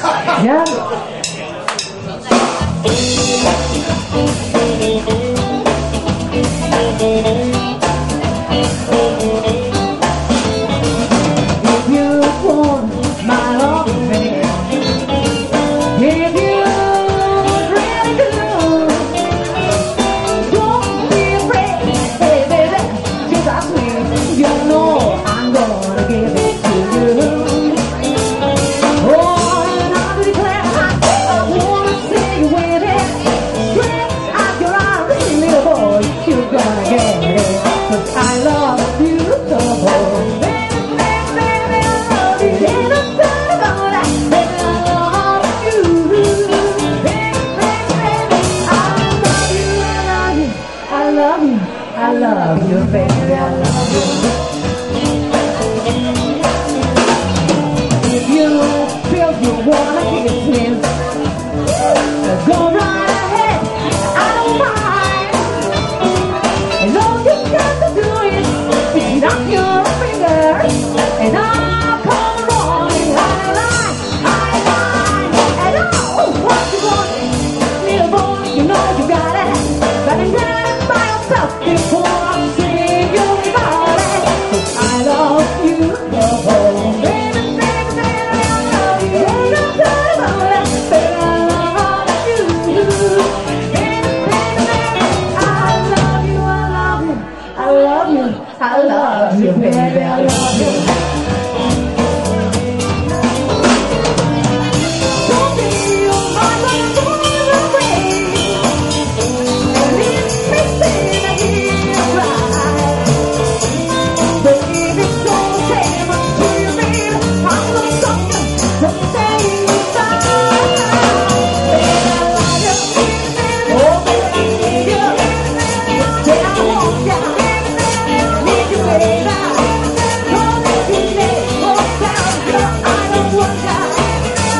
Yeah. If you want my love, baby, if you really do, don't be afraid, hey baby, just ask me. You know I'm gonna give it to you. Oh, and I declare I wanna see you with it. Straight out your eyes, little boy, you're gonna get it. 'Cause I love you so. I love you, baby, I love you. If you feel you wanna kiss me, go right ahead, I don't mind. And all you got to do is snap your fingers, and I'll come rolling high line. And oh, what you want, little boy, you know you got it. But in time by yourself before I see you about it. 'Cause I love you, oh, baby, baby, baby, I love you. Ain't no doubt about it, baby, I love you. Baby, baby, baby, I love you, I love you, I love you, I love you, baby, I love you. Don't be your mind, but I'm going away. And it may seem that he's right. Baby, don't say much to you, baby. I'm not something to say goodbye. Baby, I love you. Oh, baby, I need you. Say I want you. Need you, baby. Don't make me say, oh, down, girl, I don't want you.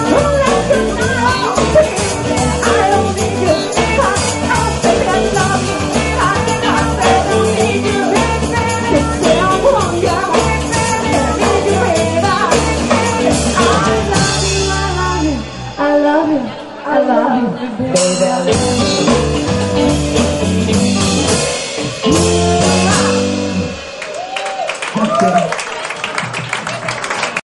Don't let you know, baby, I don't need you. Baby, I love you. I don't need you. Say I want you. Need you, baby. I love you, I love you, I love you, baby, I love you.